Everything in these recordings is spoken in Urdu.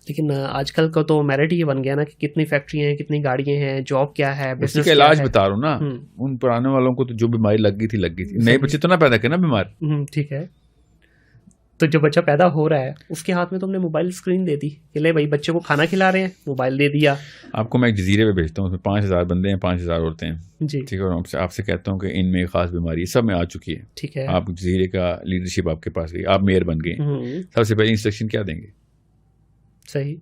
لیکن آج کل کا تو میرٹ ہی بن گیا نا کہ کتنی فیکٹریاں ہیں, کتنی گاڑیاں ہیں, جاب کیا ہے, بزنس کا علاج بتا رہا ہوں نا. ان پرانے والوں کو تو جو بیماری لگ گئی تھی, نئے بچے تو نہ پیدا کرنا بیمار. ٹھیک ہے, تو جو بچہ پیدا ہو رہا ہے اس کے ہاتھ میں تم نے موبائل اسکرین دے دی کہ لے بھائی بچے کو کھانا کھلا رہے ہیں, موبائل دے دیا. آپ کو میں ایک جزیرے پہ بھیجتا ہوں, اس میں 5000 بندے ہیں, 5000 عورتیں ہیں جی, ٹھیک ہے, اور آپ سے کہتا ہوں کہ ان میں خاص بیماری سب میں آ چکی ہے. ٹھیک ہے, آپ جزیرے کا لیڈرشپ آپ کے پاس گئی, آپ میئر بن گئے, سب سے پہلے انسٹرکشن کیا دیں گے؟ صحیح,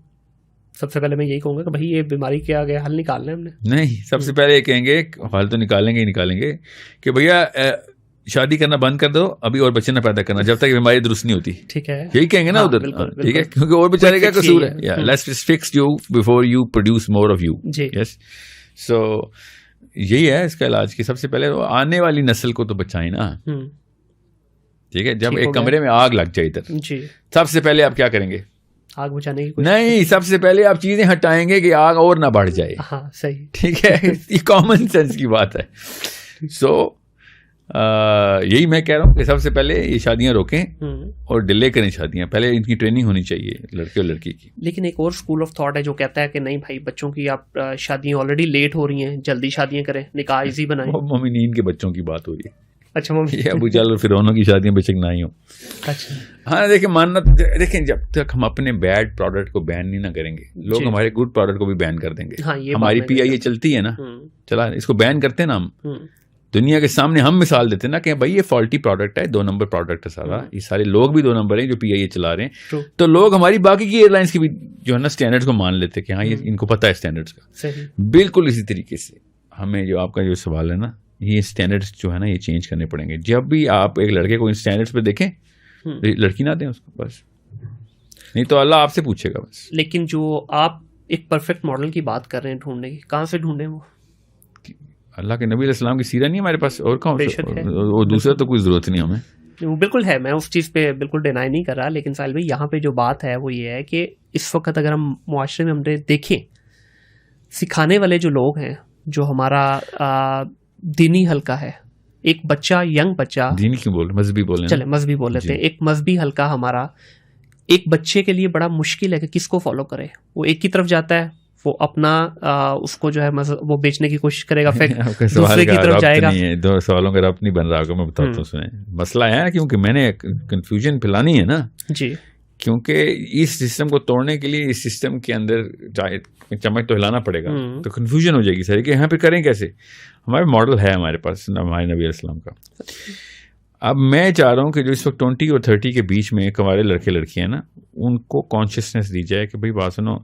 سب سے پہلے میں یہی کہوں گا کہ بھائی یہ بیماری کے آگے حل نکالنا ہے ہم نے. نہیں, سب سے پہلے یہ کہیں گے, حل تو نکالیں گے کہ بھیا شادی کرنا بند کر دو ابھی, اور بچے نہ پیدا کرنا جب تک بیماری درست نہیں ہوتی. ٹھیک ہے, یہی کہیں گے نا ادھر, ٹھیک ہے, کیونکہ اور بیچارے کا قصور ہے. Let's fix you before you produce more of you. Yes, so یہی ہے اس کا علاج. کی سب سے پہلے آنے والی نسل کو تو بچائیں نا. ٹھیک ہے, جب ایک کمرے میں آگ لگ جائے ادھر, سب سے پہلے آپ کیا کریں گے؟ آگ بجھانے کی نہیں, سب سے پہلے آپ چیزیں ہٹائیں گے کہ آگ اور نہ بڑھ جائے. ہاں صحیح, ٹھیک ہے, یہ کامن سینس کی بات ہے. سو یہی میں کہہ رہا ہوں کہ سب سے پہلے یہ شادیاں روکیں اور ڈیلے کریں شادیاں. پہلے ان کی ٹریننگ ہونی چاہیے لڑکے اور لڑکی کی. لیکن ایک اور اسکول آف تھاٹ ہے جو کہتا ہے کہ نہیں بھائی بچوں کی آپ شادیاں آلریڈی لیٹ ہو رہی ہیں, جلدی شادیاں کریں, نکاح ایزی بنائیں. مومنین کے بچوں کی بات ہو رہی ہے. اچھا, یہ ابو جہل اور فرعونوں کی شادیاں بے شک نہ ہی ہوں. اچھا ہاں دیکھیں, ماننا دیکھیں, جب تک ہم اپنے بیڈ پروڈکٹ کو بین نہیں نہ کریں گے, لوگ ہمارے گڈ پروڈکٹ کو بھی بین کر دیں گے. ہماری پی آئی اے چلتی ہے نا, چلا اس کو بین کرتے ہیں نا ہم, دنیا کے سامنے ہم مثال دیتے ہیں نا کہ بھائی یہ فالٹی پروڈکٹ ہے, 2 نمبر پروڈکٹ ہے سارا, یہ سارے لوگ بھی 2 نمبر ہیں جو پی آئی اے چلا رہے ہیں. تو لوگ ہماری باقی کی ایئر لائنس کی بھی جو ہے نا اسٹینڈرڈس کو مان لیتے کہ ہاں یہ ان کو پتہ ہے اسٹینڈرڈس کا. بالکل اسی طریقے سے ہمیں جو آپ کا جو سوال ہے نا, یہ اسٹینڈرڈس جو ہے نا یہ چینج کرنے پڑیں گے. جب بھی آپ ایک لڑکے کو ان اسٹینڈرڈس پہ دیکھیں, لڑکی نہ دیں اس کو بس, نہیں تو اللہ آپ سے پوچھے گا بس. لیکن جو آپ ایک پرفیکٹ ماڈل کی بات کر رہے ہیں ڈھونڈنے کی, کہاں سے ڈھونڈیں وہ؟ اللہ کے نبی علیہ السلام کی سیرت نہیں ہمارے پاس, اور کہاں, اور دوسرا تو کوئی ضرورت نہیں ہمیں. بالکل ہے, میں اس چیز پہ بالکل ڈینائی نہیں کر رہا, لیکن ساحل بھائی یہاں پہ جو بات ہے وہ یہ ہے کہ اس وقت اگر ہم معاشرے میں ہم دیکھیں, سکھانے والے جو لوگ ہیں, جو ہمارا دینی حلقہ ہے, ایک بچہ, ینگ بچہ, دینی کیوں بول, مذہبی بولیں, چلے مذہبی بول لیتے ہیں, ایک مذہبی حلقہ ہمارا, ایک بچے کے لیے بڑا مشکل ہے کہ کس کو فالو کرے. وہ ایک کی طرف جاتا ہے, وہ اپنا اس کو جو ہے وہ بیچنے کی کوشش کرے گا, پھر دوسرے کی طرف جائے گا. 2 سوالوں کا ربط نہیں بن رہا ہوگا, میں بتاتا ہوں. سنیں, مسئلہ ہے کیونکہ میں نے کنفیوژن پھیلانی ہے نا. جی, کیونکہ اس سسٹم کو توڑنے کے لیے اس سسٹم کے اندر چمچ تو ہلانا پڑے گا, تو کنفیوژن ہو جائے گی سر کہ یہاں پہ کریں کیسے. ہمارے ماڈل ہے ہمارے پاس ہمارے نبی علیہ السلام کا. اب میں چاہ رہا ہوں کہ جو اس وقت 20 اور 30 کے بیچ میں کمارے لڑکے لڑکیاں نا, ان کو کانشیسنیس دی جائے کہ بھائی بات سنو,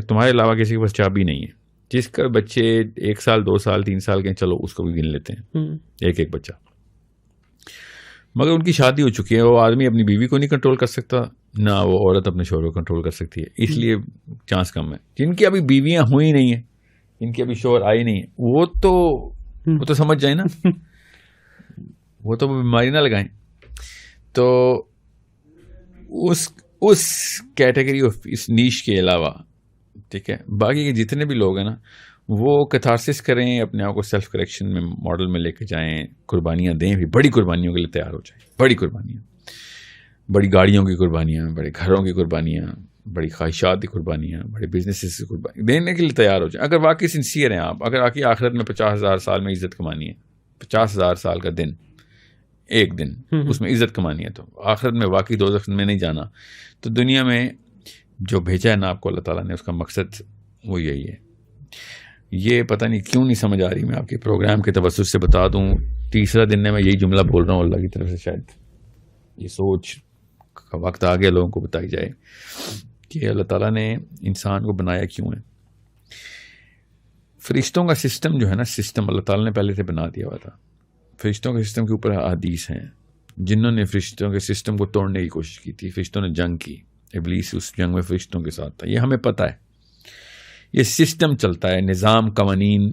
تمہارے علاوہ کسی کے پاس چابی نہیں ہے. جس کا بچے 1 سال 2 سال 3 سال کے, چلو اس کو بھی گن لیتے ہیں, ایک بچہ. مگر ان کی شادی ہو چکی ہے, وہ آدمی اپنی بیوی کو نہیں کنٹرول کر سکتا, نہ وہ عورت اپنے شوہر کو کنٹرول کر سکتی ہے, اس لیے چانس کم ہے. جن کی ابھی بیویاں ہوئی نہیں ہیں, جن کی ابھی شوہر آئی نہیں ہے, وہ تو سمجھ جائیں نا, وہ تو بیماری نہ لگائیں. تو اس کیٹیگری آف اس نیش کے علاوہ, ٹھیک ہے, باقی کے جتنے بھی لوگ ہیں نا, وہ کیتھارسس کریں, اپنے آپ کو سیلف کریکشن میں ماڈل میں لے کے جائیں, قربانیاں دیں, بھی بڑی قربانیوں کے لیے تیار ہو جائیں. بڑی قربانیاں, بڑی گاڑیوں کی قربانیاں, بڑے گھروں کی قربانیاں, بڑی خواہشات کی قربانیاں, بڑے بزنسز کی قربانیاں دینے کے لیے تیار ہو جائیں. اگر واقعی سنسیئر ہیں آپ, اگر آپ کی آخرت میں 50,000 سال میں عزت کمانی ہے, 50,000 سال کا دن, ایک دن اس میں عزت کمانی ہے, تو آخرت میں واقعی دوزخ میں نہیں جانا, تو دنیا میں جو بھیجا ہے نا آپ کو اللہ تعالیٰ نے, اس کا مقصد وہ یہی ہے. یہ پتہ نہیں کیوں نہیں سمجھ آ رہی, میں آپ کے پروگرام کے توسط سے بتا دوں, 3 دن میں یہی جملہ بول رہا ہوں اللہ کی طرف سے, شاید یہ سوچ کا وقت آ گیا لوگوں کو بتائی جائے کہ اللہ تعالیٰ نے انسان کو بنایا کیوں ہے. فرشتوں کا سسٹم جو ہے نا, سسٹم اللہ تعالیٰ نے پہلے سے بنا دیا ہوا تھا. فرشتوں کے سسٹم کے اوپر حدیث ہیں, جنہوں نے فرشتوں کے سسٹم کو توڑنے کی کوشش کی تھی, فرشتوں نے جنگ کی, ابلیس اس جنگ میں فرشتوں کے ساتھ تھا. یہ ہمیں پتہ ہے, یہ سسٹم چلتا ہے, نظام, قوانین.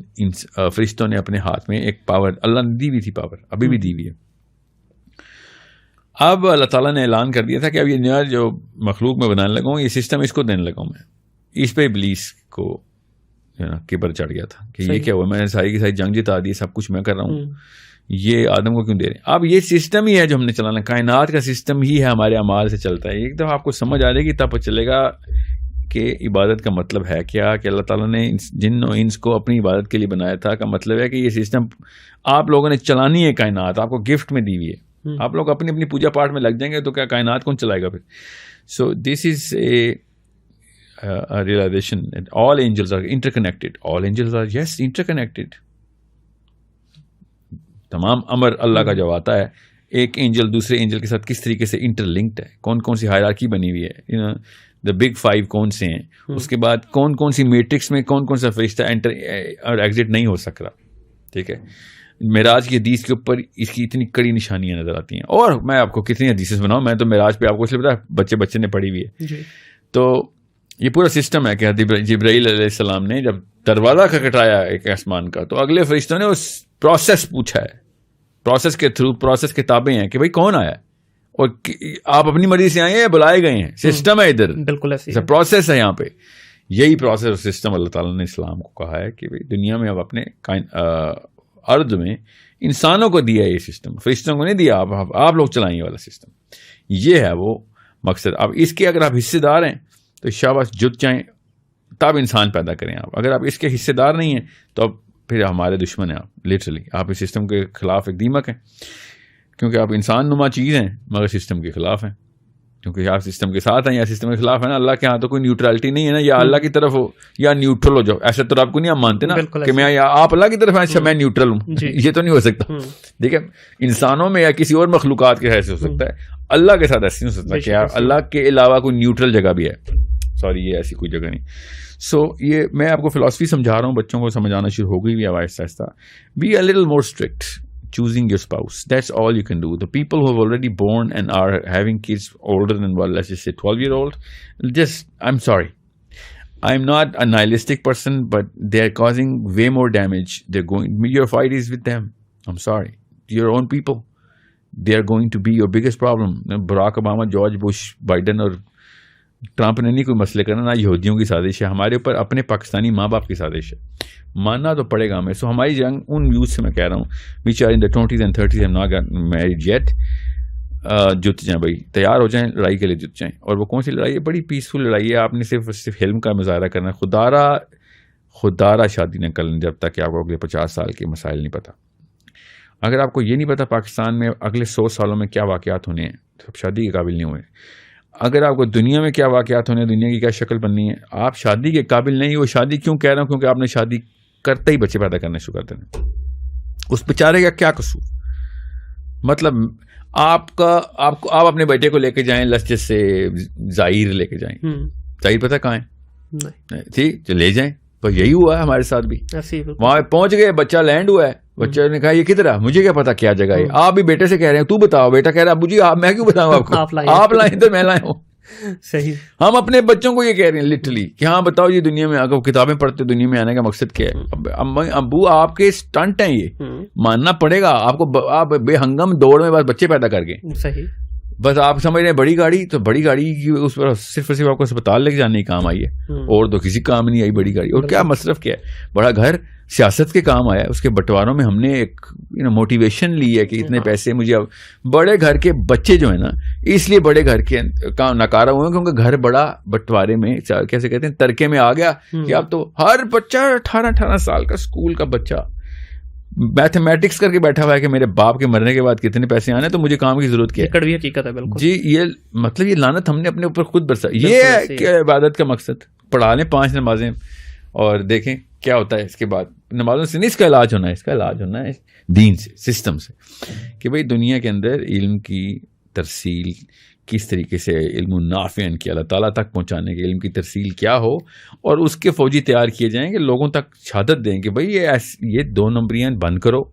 فرشتوں نے اپنے ہاتھ میں ایک پاور اللہ نے دی ہوئی تھی, پاور ابھی بھی دی ہوئی ہے. اب اللہ تعالیٰ نے اعلان کر دیا تھا کہ اب یہ نیا جو مخلوق میں بنانے لگا ہوں, یہ سسٹم اس کو دینے لگا ہوں میں. اس پہ ابلیس کو کبر چڑھ گیا تھا کہ یہ کیا ہوا, میں نے ساری کی ساری جنگ جتا دی, سب کچھ میں کر رہا ہوں, یہ آدم کو کیوں دے رہے ہیں. اب یہ سسٹم ہی ہے جو ہم نے چلانا, کائنات کا سسٹم ہی ہے, ہمارے اعمال سے چلتا ہے. ایک دفعہ آپ کو سمجھ آ جائے گی, تب چلے گا کہ عبادت کا مطلب ہے کیا, کہ اللہ تعالیٰ نے جن و انس کو اپنی عبادت کے لیے بنایا تھا, کا مطلب ہے کہ یہ سسٹم آپ لوگوں نے چلانی ہے, کائنات آپ کو گفٹ میں دی ہوئی ہے, آپ لوگ اپنی اپنی پوجا پاٹ میں لگ جائیں گے تو کیا کائنات کون چلائے گا پھر. سو دس از اے realization that all angels are interconnected. All angels are, yes, interconnected. تمام امر اللہ کا جو آتا ہے, ایک اینجل دوسرے اینجل کے ساتھ کس طریقے سے انٹر لنکڈ ہے, کون کون سی ہائرارکی بنی ہوئی ہے, دا بگ 5 کون سے ہیں, اس کے بعد کون کون سی میٹرکس میں کون کون سا فرشتہ انٹر اور ایگزٹ نہیں ہو سک رہا. ٹھیک ہے, معراج کی حدیث کے اوپر اس کی اتنی کڑی نشانیاں نظر آتی ہیں, اور میں آپ کو کتنی حدیثیں بناؤں, میں تو معراج پہ آپ کو اس لیے پتا بچے نے پڑھی ہوئی ہے. تو یہ پورا سسٹم ہے کہ جبرائیل علیہ السلام نے جب دروازہ کھٹکھٹایا ایک آسمان کا, تو اگلے فرشتوں نے اس پروسیس پوچھا ہے, پروسیس کے تھرو پروسیس کتابیں ہیں کہ بھائی کون آیا ہے, اور آپ اپنی مرضی سے آئے ہیں یا بلائے گئے ہیں, سسٹم ہے ادھر, بالکل ایسا پروسیس ہے یہاں پہ. یہی پروسیس اور سسٹم اللہ تعالیٰ نے اسلام کو کہا ہے کہ بھائی دنیا میں اب اپنے ارض میں انسانوں کو دیا ہے یہ سسٹم, فرشتوں کو نہیں دیا, آپ لوگ چلائیں والا سسٹم. یہ ہے وہ مقصد. اب اس کے اگر آپ حصے دار ہیں تو شاباش, جت جائیں, تب انسان پیدا کریں آپ. اگر آپ اس کے حصے دار نہیں ہیں تو اب پھر ہمارے دشمن ہیں آپ, لٹرلی آپ اس سسٹم کے خلاف ایک دیمک ہیں, کیونکہ آپ انسان نما چیز ہیں مگر سسٹم کے خلاف ہیں, کیونکہ آپ سسٹم کے ساتھ ہیں یا سسٹم کے خلاف ہیں نا. اللہ کے ہاں تو کوئی نیوٹرلٹی نہیں ہے نا, یا اللہ کی طرف ہو یا نیوٹرل ہو جاؤ. ایسا تو آپ کو نہیں آپ مانتے نا کہ میں یا آپ اللہ کی طرف ہیں, اچھا میں نیوٹرل ہوں, یہ تو نہیں ہو سکتا. دیکھیں انسانوں میں یا کسی اور مخلوقات کے ایسے ہو سکتا ہے, اللہ کے ساتھ ایسے نہیں ہو سکتا کہ اللہ کے علاوہ کوئی نیوٹرل جگہ بھی ہے. سوری, یہ ایسی کوئی جگہ نہیں. سو یہ میں آپ کو فلاسفی سمجھا رہا ہوں, بچوں کو سمجھ آنا شروع ہو گئی بھی آہستہ آہستہ. Be a little more strict choosing your spouse. That's all you can do. The people who have already born and are having kids older than, well, let's just say 12-year-old, just, I'm sorry, I'm not a nihilistic person, but they're causing way more damage. Your fight is with them. I'm sorry, your own people. They are going to be your biggest problem. Barack Obama, George Bush, Biden اور ٹرمپ نے نہیں کوئی مسئلے کرنا, نہ یہودیوں کی سازش ہے, ہمارے اوپر اپنے پاکستانی ماں باپ کی سازش ہے, ماننا تو پڑے گا ہمیں. سو ہماری جنگ ان یوتھ سے میں کہہ رہا ہوں which are in the 20s and 30s have not gotten married yet, جت جائیں بھائی, تیار ہو جائیں, لڑائی کے لیے جت جائیں. اور وہ کون سی لڑائی ہے؟ بڑی پیسفل لڑائی ہے. آپ نے صرف حلم کا مظاہرہ کرنا ہے. خدارہ شادی نہ کریں جب تک کہ آپ کو اگلے 50 سال کے مسائل نہیں پتہ. اگر آپ کو یہ نہیں پتا پاکستان میں اگلے 100 سالوں میں کیا واقعات ہونے ہیں تو آپ شادی کے قابل نہیں ہوئے. اگر آپ کو دنیا میں کیا واقعات ہونے ہیں, دنیا کی کیا شکل بننی ہے, آپ شادی کے قابل نہیں. وہ شادی کیوں کہہ رہا ہوں, کیونکہ آپ نے شادی کرتے ہی بچے پیدا کرنے شروع کر دینے. اس بیچارے کا کیا قصور؟ مطلب آپ اپنے بیٹے کو لے کے جائیں, لسجس سے ظاہر لے کے جائیں, ظاہر پتہ کہاں ہے, ٹھیک لے جائیں. تو یہی ہوا ہے ہمارے ساتھ بھی. وہاں پہنچ گئے, بچہ لینڈ ہوا ہے, بچے نے کہا یہ کدھر ہے, مجھے کیا پتا کیا جگہ ہے. آپ بھی بیٹے سے کہہ رہے ہیں تو بتاؤ, بیٹا کہہ رہا ابو جی میں کیوں بتاؤں آپ کو, آپ لائیں تو میں لائے ہوں. صحیح. ہم اپنے بچوں کو یہ کہہ رہے ہیں لٹرلی کہ ہاں بتاؤ یہ دنیا میں اگر کتابیں پڑھتے دنیا میں آنے کا مقصد کیا ہے. ابو آپ کے اسٹنٹ ہیں, یہ ماننا پڑے گا آپ کو. آپ بے ہنگم دوڑ میں بس بچے پیدا کر گئے. صحیح. بس آپ سمجھ رہے ہیں بڑی گاڑی, تو بڑی گاڑی کی اس پر صرف آپ کو اسپتال لے کے جانے کی کام آئی ہے, اور تو کسی کام نہیں آئی بڑی گاڑی. اور کیا مصرف کیا ہے, بڑا گھر سیاست کے کام آیا ہے. اس کے بٹواروں میں ہم نے ایک موٹیویشن لی ہے کہ اتنے پیسے مجھے. اب بڑے گھر کے بچے جو ہیں نا, اس لیے بڑے گھر کے کام ناکارہ ہوئے کیونکہ گھر بڑا بٹوارے میں کیسے کہتے ہیں ترکے میں آ گیا کہ اب تو ہر بچہ 18 سال کا اسکول کا بچہ میتھمیٹکس کر کے بیٹھا ہوا ہے کہ میرے باپ کے مرنے کے بعد کتنے پیسے آنے, تو مجھے کام کی ضرورت کیا ہے. کڑوی حقیقت ہے بالکل. جی یہ مطلب یہ لعنت ہم نے اپنے اوپر خود برسا. یہ ہے کہ عبادت کا مقصد پڑھا لیں 5 نمازیں اور دیکھیں کیا ہوتا ہے. اس کے بعد نمازوں سے نہیں, اس کا علاج ہونا ہے, اس کا علاج ہونا ہے دین سے, سسٹم سے, کہ بھئی دنیا کے اندر علم کی ترسیل کس طریقے سے, علم نافع کی اللہ تعالیٰ تک پہنچانے کے علم کی ترسیل کیا ہو, اور اس کے فوجی تیار کیے جائیں کہ لوگوں تک شہادت دیں کہ بھئی یہ 2 نمبریاں بند کرو,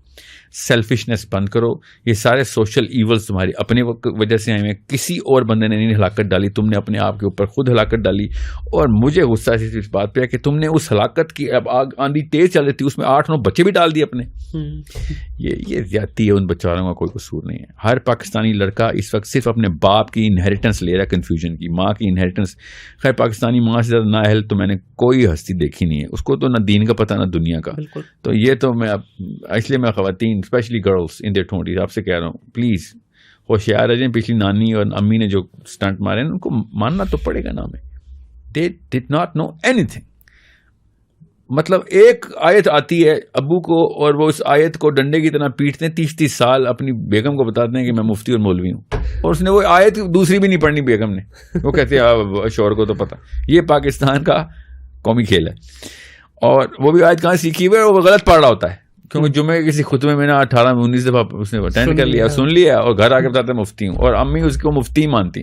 سیلفشنس بند کرو, یہ سارے سوشل ایولز تمہاری اپنے وجہ سے آئے ہیں, کسی اور بندے نے نہیں ہلاکت ڈالی, تم نے اپنے آپ کے اوپر خود ہلاکت ڈالی. اور مجھے غصہ اس بات پہ ہے کہ تم نے اس ہلاکت کی, اب آندھی تیز چل رہی تھی, اس میں 8-9 بچے بھی ڈال دیے اپنے. یہ زیادتی ہے, ان بچاروں کا کوئی قصور نہیں ہے. ہر پاکستانی لڑکا اس وقت صرف اپنے باپ کی انہیریٹنس لے رہا ہے, کنفیوژن کی, ماں کی انہیریٹنس. خیر پاکستانی ماں سے زیادہ نااہل تو میں نے کوئی ہستی دیکھی نہیں ہے, اس کو تو نہ دین کا پتہ نہ دنیا کا. تو یہ تو میں اس لیے میں خواتین especially girls in their 20s آپ سے کہہ رہا ہوں پلیز ہوشیار رہ جائیں. پچھلی نانی اور امی نے جو اسٹنٹ مارے ہیں ان کو ماننا تو پڑے گا نا ہمیں. they did not know anything. مطلب ایک آیت آتی ہے ابو کو اور وہ اس آیت کو ڈنڈے کی طرح پیٹتے ہیں 30 سال, اپنی بیگم کو بتاتے ہیں کہ میں مفتی اور مولوی ہوں, اور اس نے وہ آیت دوسری بھی نہیں پڑھنی بیگم نے, وہ کہتے ہیں شوہر کو تو پتا. یہ پاکستان کا قومی کھیل ہے, اور وہ بھی آیت کہاں سیکھی ہوئی ہے, وہ غلط پڑھ رہا ہوتا ہے کیونکہ جمعے کسی خطبے میں نا 18-19 دفعہ اس نے اٹینڈ کر لیا, سن لیا, اور گھر آ کے بتاتا ہے مفتی ہوں, اور امی اس کو مفتی مانتی.